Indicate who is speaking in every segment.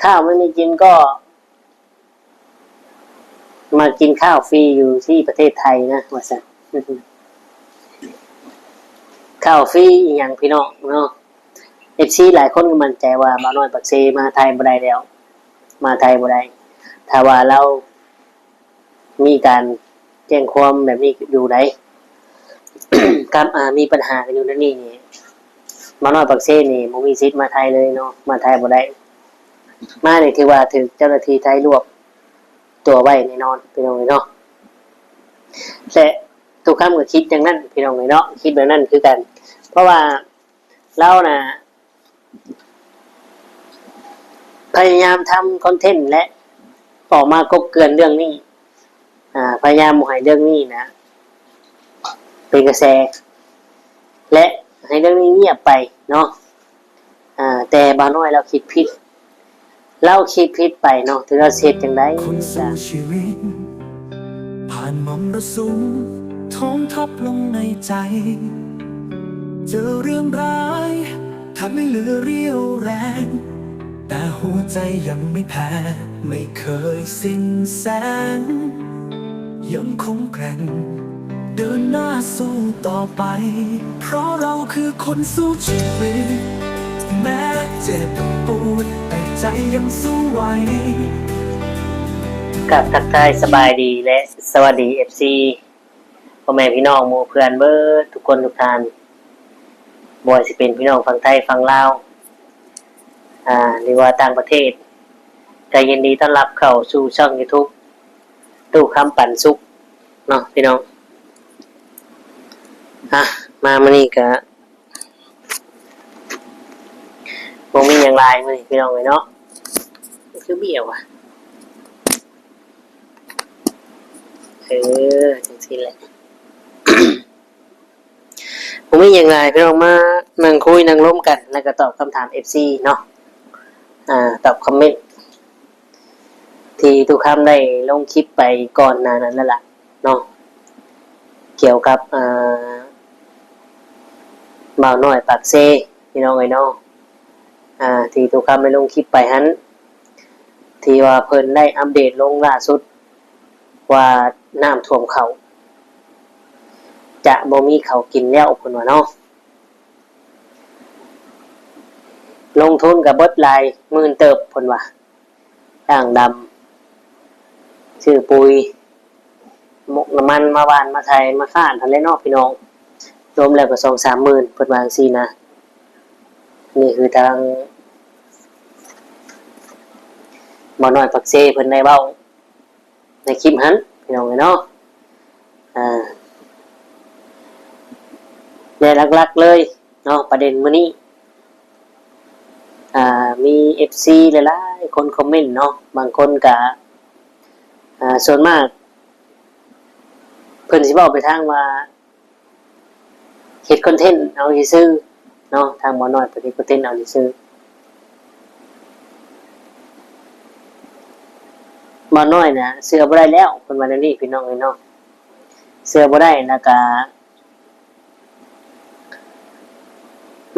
Speaker 1: ข้าวไม่มีกินก็มากินข้าวฟรีอยู่ที่ประเทศไทยนะว่าสันข้าวฟรีอย่างพี่น้องเนาะFCหลายคนก็มั่นใจว่าบ่าวน้อยปักเซมาไทยบ่ได้แล้วมาไทยบ่ได้ถ้าว่าเรามีการแจ้งความแบบนี้อยู่ไหน กับมีปัญหากันอยู่นั่นนี่บ่าวน้อยปักเซนี่บ่มีสิทธิ์มาไทยเลยเนาะมาไทยบ่ได้มานี่ถือว่าถูกเจ้าหน้าที่ไทยรวบตัวไว้แน่นอนพี่น้องเนาะแต่ทุกคำก็คิดอย่างนั้นพี่น้องเนาะคิดแบบนั้นคือกันเพราะว่าเราน่ะพยายามทำคอนเทนต์และออกมากบเกลื่อนเรื่องนี้พยายามให้เรื่องนี้นะเป็นกระแสและให้เรื่องนี้เงียบไปเนาะแต่บ่าวน้อยเราคิดผิดไปเนาะถึงเราเสร็จจังได๋
Speaker 2: คนสู้ชีวิตผ่านมรสุมท้องทับลงในใจเจอเรื่องร้ายทำให้เหลือเรี่ยวแรงแต่หัวใจยังไม่แพ้ไม่เคยสิ้นแสงยังคงแกร่งเดินหน้าสู้ต่อไปเพราะเราคือคนสู้ชีวิตแม้เจ็บปวดแต่ใจยังสู้ไหว
Speaker 1: กับทักทายสบายดีและสวัสดี FC พ่อแม่พี่น้องหมู่เพื่อนเบิดทุกคนทุกท่านบ่ว่าสิเป็นพี่น้องฝั่งไทยฝั่งลาวหรือว่าต่างประเทศก็ยินดีต้อนรับเข้าสู่ช่อง YouTube ตู้คำปันสุขเนาะพี่น้องมามื้อนี้ก็บ่มีหยังหลายมื้อนี้พี่น้องเนาะคือเบี้ยวจังซี่แหละ ผมมีอย่างไรพี่น้องมานั่งคุยนั่งร่วมกันแล้วก็ตอบคำถาม FC เนาะตอบคอมเมนต์ที่ทุกคำได้ลงคลิปไปก่อนหน้านั้นแล้วล่ะเนาะเกี่ยวกับบ่าวน้อยปากเซพี่น้องเนาะที่ทุกคำได้ลงคลิปไปฮั้นที่ว่าเพิ่นได้อัปเดตลงล่าสุดว่าน้ำท่วมเขาจะบ่มีเขากินแล้วเพิ่นว่าเนาะลงทุนกับเบิดหลายหมื่นเติบเพิ่นว่าจ้างดำซื้อปุ๋ยหมกน้ำมันมาหว่านมาไถมาข้านทันเลยเนาะพี่น้องรวมแล้วก็ 2-3 หมื่นเพิ่นว่าจังซี่นะนี่คือทางบ่น้อยปักเซเพิ่นได้เว้าในคลิปหั้นพี่น้องเนาะในหลักๆเลยเนาะประเด็นมื้อนี้มี FC หลายๆคนคอมเมนต์เนาะบางคนก็ส่วนมากเพิ่นสิเว้าไปทางว่าเฮ็ดคอนเทนต์เอาซื่อๆเนาะทางบ่น้อยเพิ่นเฮ็ดคอนเทนต์เอาซื่อๆบ่น้อยน่ะเชื่อบ่ได้แล้วเพิ่นว่าแนวนี้พี่น้องเนาะเชื่อบ่ได้แล้วก็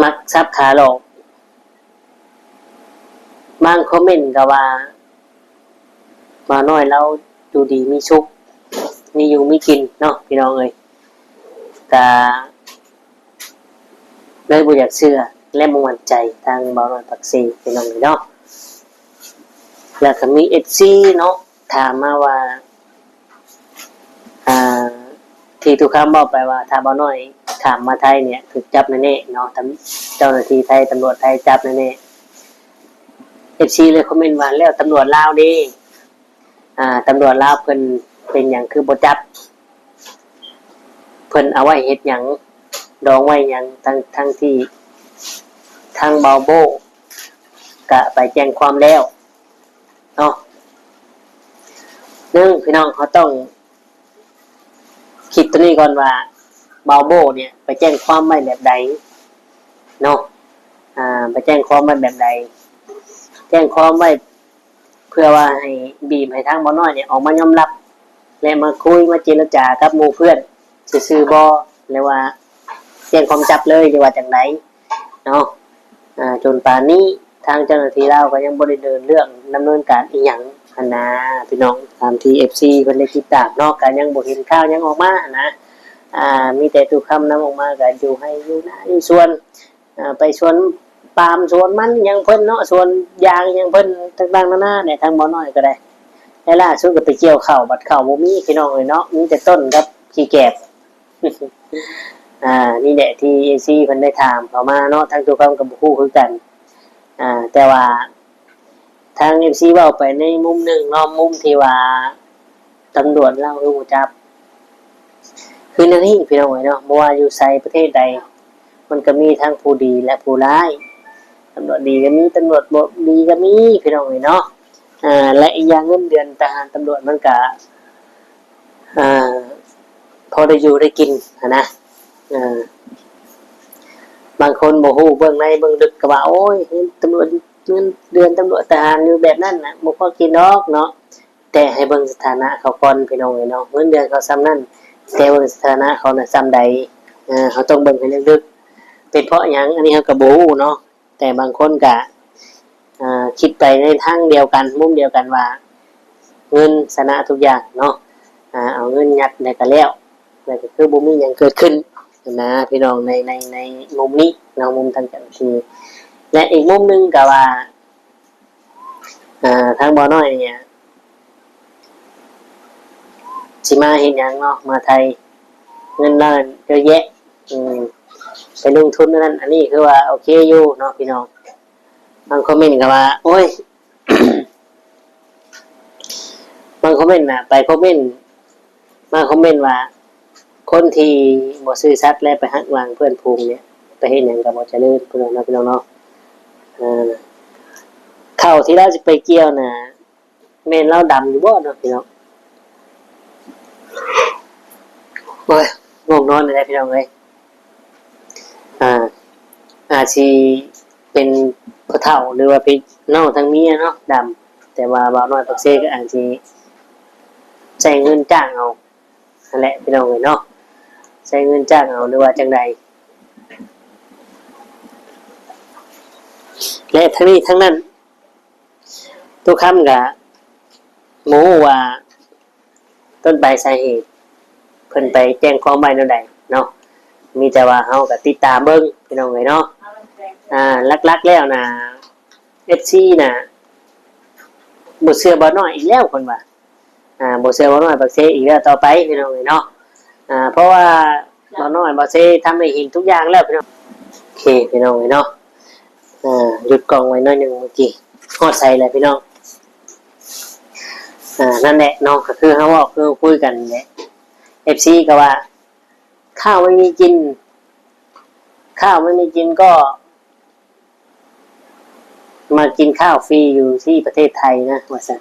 Speaker 1: มักซับขาหลอกบางคอมเมนต์ก็ว่ามาน้อยเราดูดีมีสุขมีอยู่มีกินเนาะพี่น้องเอ้ยก็เลยบ่อยากเชื่อและบ่มั่นใจทางบ่าวน้อยปักเซพี่น้องเนาะแล้วก็มี FC เนาะถามมาว่าที่ทุกคำบอกไปว่าถ้าบ่าวน้อยข้ามมาไทยเนี่ยถูกจับแน่ๆเนาะเจ้าหน้าที่ไทยตำรวจไทยจับแน่ๆ FC เลยคอมเมนต์ว่าแล้วตำรวจลาวดิตำรวจลาวเพิ่นเป็นหยังคือบ่จับเพิ่นเอาไว้เฮ็ดหยังดองไว้หยังทั้งที่ทางเบาโบก็ไปแจ้งความแล้วเนาะพี่น้องเขาต้องคิดตัวนี้ก่อนว่าเบาโบเนี่ยไปแจ้งความไว้แบบใดเนาะไปแจ้งความไว้แบบใดแจ้งความไว้เพื่อว่าให้บีบให้ทางบ่น้อยเนี่ยออกมายอมรับและมาคุยมาเจรจากับหมู่เพื่อนซื่อๆบ่หรือว่าแจ้งความจับเลยหรือว่าจังไดเนาะจนป่านนี้ ทางเจ้าหน้าที่เราก็ยังบ่ได้เดินเรื่องดำเนินการอีหยังหั้นนะพี่น้องตามที่ FC เพิ่นได้ติดตามเนาะก็ยังบ่เห็นข่าวยังออกมานะมีแต่ตุกคำนำออกมาก็อยู่ให้อยู่นะอยู่สวนไปสวนปาล์มสวนมันยังเพิ่นเนาะสวนยางยังเพิ่นต่างๆนานาเนี่ยทางบ่น้อยก็ได้แล้วล่าสุดก็ไปเกี่ยวข้าวบัดข้าวบ่มีพี่น้องเอ้ยเนาะมีแต่ต้นกับขี้แกบ นี่แหละที่ AC เพิ่นได้ถามเข้ามาเนาะทางตุกคำก็บ่ฮู้คือกันแต่ว่าทาง FC เว้าไปในมุมหนึ่งเนาะมุมที่ว่าตำรวจเรารู้จับคือนั่นนี่พี่น้องเนาะบ่ว่าอยู่ไสประเทศใดมันก็มีทั้งผู้ดีและผู้ร้ายตำรวจดีก็มีตำรวจบ่ดีก็มีพี่น้องเนาะและอีกอย่างเงินเดือนทหารตำรวจมันก็พอได้อยู่ได้กินนะบางคนบ่ฮู้เบื้องในเบื้องลึกก็ว่าโอ้ยตำรวจเงินเดือนตำรวจทหารอยู่แบบนั้นน่ะบ่พอกินดอกเนาะแต่ให้เบิ่งสถานะเขาก่อนพี่น้องเนาะเงินเดือนเขาซ้ำนั้นแต่เบิ่งสถานะเขาน่ะซ้ำใดเขาต้องเบิ่งให้ลึกๆเป็นเพราะหยังอันนี้เขาก็บ่ฮู้เนาะแต่บางคนก็คิดไปในทางเดียวกันมุมเดียวกันว่าเงินชนะทุกอย่างเนาะเอาเงินยัดได้ก็แล้วก็คือบ่มีหยังเกิดขึ้นนะพี่น้องในมุมนี้เนาะมุมทางการที่และอีกมุมนึงก็ว่าทางบ่อน้อยเนี่ยสิมาเห็นหยังเนาะมาไทยเงินล้านเยอะแยะไปลงทุนนั่นอันนี้คือว่าโอเคอยู่เนาะพี่น้องบางคอมเมนต์ก็ว่าโอ้ย บางคอมเมนต์น่ะไปคอมเมนต์มาคอมเมนต์ว่าคนที่บ่ซื่อสัตย์และไปหักหลังเพื่อนพูงเนี่ยไปเฮ็ดหยังก็บ่เจริญพี่น้องเนาะพี่น้องเนาะข้าวที่เราจะไปเกี่ยวน่ะแม่นเราดำอยู่บ่เนาะพี่น้องโอ้ยง่วงนอนเลยพี่น้องเอ้ยอาจสิเป็นพ่อเฒ่าหรือว่าเป็นน้องทางเมียเนาะดำแต่ว่าบ่าวน้อยปักเซก็อาจสิใช้เงินจ้างเอานั่นแหละพี่น้องเอ้ยเนาะใช้เงินจ้างเอาหรือว่าจังใดและทั้งนี้ทั้งนั้นทุกคำกับหมูว่าต้นใบสาเหตุเพิ่นไปแจ้งความไว้แนวใดเนาะมีแต่ว่าเฮาก็ติดตามเบิ่งพี่น้องเอ้ยเนาะลักๆแล้วนะ FC น่ะบ่เชื่อบ่น้อยอีกแล้วเพิ่นว่าบ่เชื่อบ่น้อยปักเซอีกแล้วต่อไปพี่น้องเอ้ยเนาะเพราะว่าบ่น้อยบ่เซทำให้เห็นทุกอย่างแล้วพี่น้องโอเคพี่น้องเอ้ยเนาะหยุดกล้องไว้หน่อยนึงเมื่อกี้ฮอดใส่เลยพี่น้องนั่นแหละน้องก็คือเขาบอกคือคุยกันเนี่ย FC ก็ว่าข้าวไม่มีกินก็มากินข้าวฟรีอยู่ที่ประเทศไทยนะว่าซะ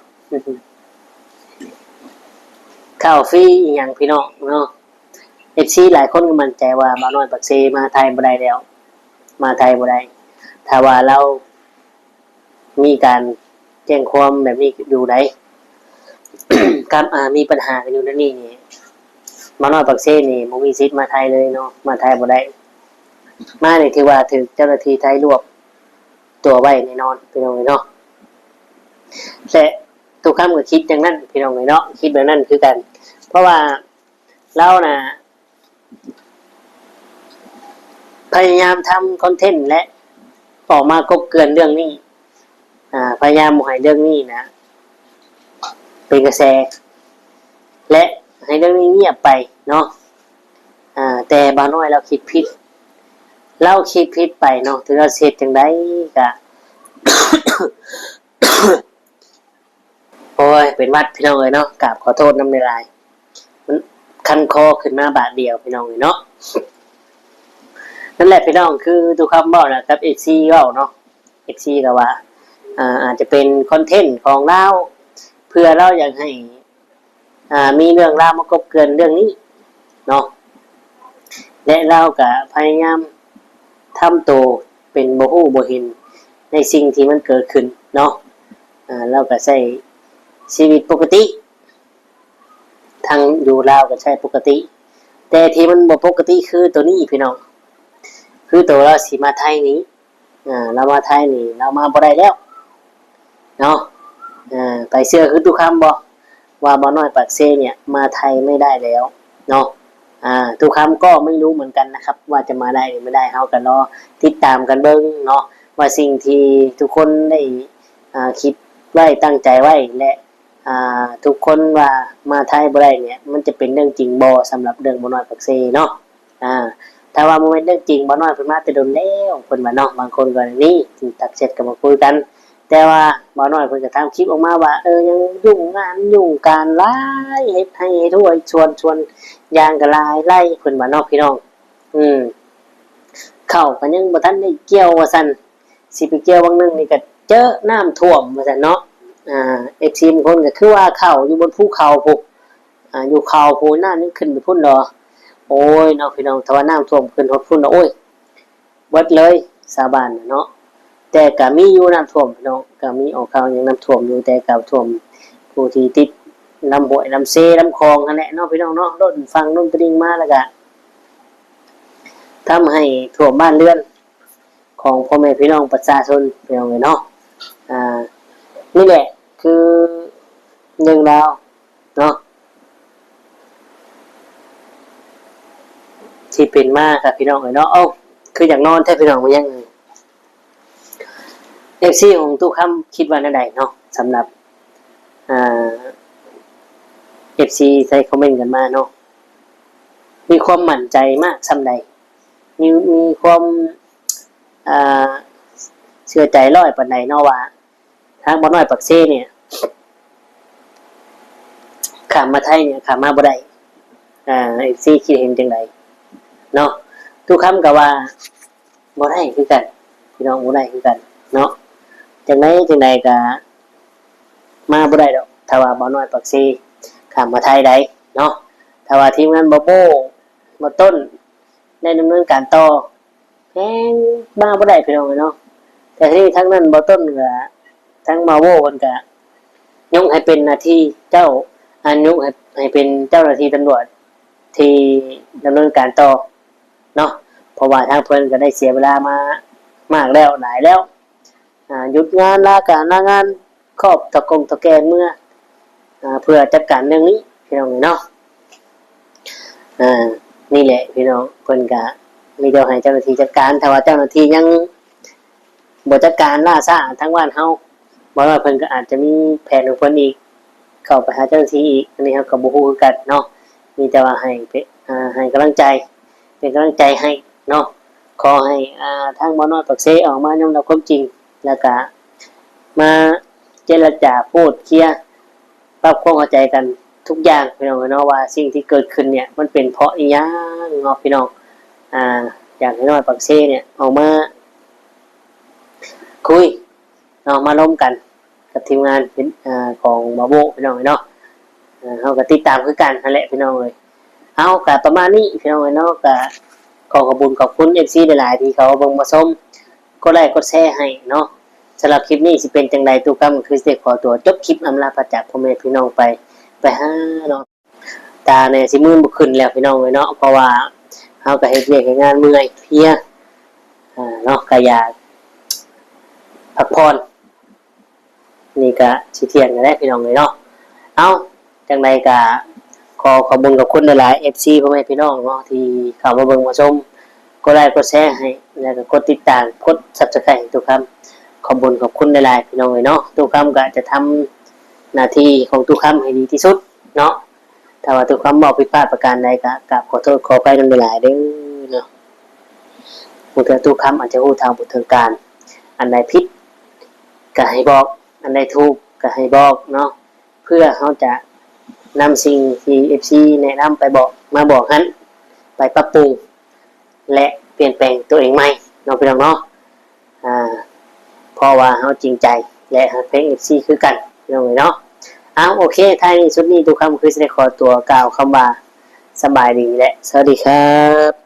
Speaker 1: ข้าวฟรีอย่างพี่น้องเนาะ FC หลายคนก็มั่นใจว่าบ่าวน้อยปักเซมาไทยบ่ได้แล้วมาไทยบ่ได้ถ้าว่าเรามีการแจ้งความแบบนี้อยู่ไหน ครับมีปัญหากันอยู่นั่นนี่มาน้อยปักเซ่นี่บ่มีสิทธิ์มาไทยเลยเนาะมาไทยบ่ได้มานี่ถือว่าถึงเจ้าหน้าที่ไทยรวบตัวไว้แน่นอนพี่น้องเนาะแต่ทุกคำก็คิดอย่างนั้นพี่น้องเนาะคิดแบบนั้นคือกันเพราะว่าเราน่ะพยายามทำคอนเทนต์และออกมากบเกลื่อนเรื่องนี้พยายามบ่ให้เรื่องนี้นะเป็นกระแสและให้เรื่องนี้เงียบไปเนาะแต่บางน้อยเราคิดผิดไปเนาะถึงเราเสร็จจังไดก็ โอ้ยเป็นวัดพี่น้องเนาะกราบขอโทษน้ำในลายมันคันคอขึ้นมาบาทเดียวพี่น้องเนาะนั่นแหละพี่น้องคือทุกคำบอกนะกับ FC เว้าเนาะ FC ก็ว่าอาจจะเป็นคอนเทนต์ของเราเพื่อเราอยากให้มีเรื่องราวมากบเกลื่อนเรื่องนี้เนาะและเราก็พยายามทำตัวเป็นบ่ฮู้บ่เห็นในสิ่งที่มันเกิดขึ้นเนาะเราก็ใช้ชีวิตปกติทางอยู่ลาวก็ใช้ปกติแต่ที่มันบ่ปกติคือตัวนี้พี่น้องคือตัวเราสิมาไทยนี้ เรามาไทยนี่เรามาบ่ได้แล้วเนาะไปเชื่อคือทุกคำบอกว่าบ่น้อยปากเซเนี่ยมาไทยไม่ได้แล้วเนาะทุกคำก็ไม่รู้เหมือนกันนะครับว่าจะมาได้หรือไม่ได้เฮากันรอติดตามกันเบิ่งเนาะว่าสิ่งที่ทุกคนได้คิดไว้ตั้งใจไว้และทุกคนว่ามาไทยบ่ได้เนี่ยมันจะเป็นเรื่องจริงบ่สำหรับเรื่องบ่น้อยปากเซเนาะถ้าว่ามันเป็นเรื่องจริงบ่น้อยเพิ่นมาแต่โดนแล้วเพิ่นว่าเนาะบางคนก็นี่ตักเสร็จก็มาคุยกันแต่ว่าบ่น้อยเพิ่นก็ทำคลิปออกมาว่ายังยุ่งงานยุ่งการหลายเฮ็ดให้ทั่วชวนอย่างก็หลายไล่เพิ่นว่าเนาะพี่น้องเข้าก็ยังบ่ทันได้เกี่ยวว่าซั่นสิไปเกี่ยวบางนึงนี่ก็เจอน้ำท่วมว่าซั่นเนาะFC บางคนก็คือว่าเข้าอยู่บนภูเขาพุอยู่เขาพูน้านี่ขึ้นไปพุ่นดอโอ้ยเนาะพี่น้องถ้าว่าน้ำท่วมขึ้นฮอดพุ่นโอ้ยเบิดเลยสาบานเนาะแต่ก็มีอยู่น้ำท่วมพี่น้องก็มีออกข่าวยังน้ำท่วมอยู่แต่ก็ท่วมผู้ที่ติดน้ำห้วยน้ำเซน้ำคลองนั่นแหละเนาะพี่น้องเนาะรถฟังลมตะลิงมาแล้วก็ทำให้ท่วมบ้านเรือนของพ่อแม่พี่น้องประชาชนพี่น้องเนาะนี่แหละคือเรื่องราวเนาะที่เป็นมากครับพี่น้องเนาะคืออยากนอนแท้พี่น้องมันยังFC ของตู้คำคิดว่านั่นใดเนาะสำหรับFC ใส่คอมเมนต์กันมาเนาะมีความมั่นใจมากสำใดมีความเชื่อใจร้อยปานใดเนาะว่าทางบ่น้อยปักเซ่เนี่ยข้ามมาไทยเนี่ยข้ามมาบ่ได้FC คิดเห็นจังไดเนาะทุกคำก็ว่าบ่ได้คือกันพี่น้องบ่ได้คือกันเนาะจังไดก็มาบ่ได้ดอกถ้าว่าบ่น้อยปักเซ่ข้ามมาไทยได้เนาะถ้าว่าทีมงานบ่ต้นได้ดำเนินการต่อแฮงมาบ่ได้พี่น้องเนาะแต่ที่ทั้งนั้นบ่ต้นก็ทั้งมาโวเพิ่นก็ยกให้เป็นหน้าที่เจ้ายกให้เป็นเจ้าหน้าที่ตำรวจที่ดำเนินการต่อเนาะเพราะว่าทางเพิ่นก็ได้เสียเวลามามากแล้วหลายแล้วหยุดงานลางานครอบตะแกรงเมื่อเพื่อจัดการเรื่องนี้พี่น้องเนาะนี่แหละพี่น้องเพิ่นก็มีเดี๋ยวให้เจ้าหน้าที่จัดการถ้าว่าเจ้าหน้าที่ยังบ่จัดการล่าซ่าทั้งบ้านเฮาบ่ว่าเพิ่นก็อาจจะมีแผนของเพิ่นอีกเข้าไปหาเจ้าหน้าที่อีกอันนี้เฮาก็บ่ฮู้คือกันเนาะมีแต่ว่าให้กำลังใจเป็นกำลังใจให้เนาะขอให้ทางบ่น้อยปักเซออกมายอมรับความจริงแล้วก็มาเจรจาพูดเคลียร์ปรับความเข้าใจกันทุกอย่างพี่น้องเนาะว่าสิ่งที่เกิดขึ้นเนี่ยมันเป็นเพราะอีหยังเนาะพี่น้องอย่างน้อยปักเซเนี่ยออกมาคุยเนาะมาล้มกันกับทีมงานเป็นของบาโบพี่น้องเนาะเฮาก็ติดตามคือกันนั่นแหละพี่น้องเลยเอาก็ประมาณนี้พี่น้องเนาะก็ขอบคุณ FC หลายๆที่เขาเบิ่งมาชมก็ไลค์กดแชร์ให้เนาะสำหรับคลิปนี้สิเป็นจังได๋ตู้กำคือสิขอตัวจบคลิปอำลาพระจากพ่อแม่พี่น้องไปหาเนาะตาเนี่ยสิมื้อบ่ขึ้นแล้วพี่น้องเนาะเพราะว่าเฮาก็เฮ็ดเวียกเฮ็ดงานเมื่อยเพลียเนาะก็อยากพักผ่อนนี่ก็สิเที่ยงกันแล้วพี่น้องเนาะเอาจังไดก็ขอบคุณกับคุณหลายๆ FC พ่อแม่พี่น้องเนาะที่เข้ามาเบิ่งมาชมกดไลค์กดแชร์ให้แล้วก็กดติดตามกด Subscribe ให้ทุกคำขอบคุณหลายๆพี่น้องเนาะทุกคำก็จะทำหน้าที่ของทุกคำให้ดีที่สุดเนาะถ้าว่าทุกคำบอกผิดพลาดประการใดก็กราบขอโทษขออภัยนำหลายๆเด้อเนาะผู้ที่ทุกคำอาจจะฮู้ทางบุทางการอันใดผิดก็ให้บอกอันใดถูกก็ให้บอกเนาะเพื่อเขาจะนำสิ่งที่ FC แนะนำไปมาบอกนั้นไปปรับปรุงและเปลี่ยนแปลงตัวเองใหม่เนาะพี่น้องเนาะเพราะว่าเขาจริงใจและฮักเพลง FC คือกันพี่น้องเนาะโอเคท้ายนี้สุดนี้ทุกคำคือจะได้ขอตัวกล่าวคำว่าสบายดีและสวัสดีครับ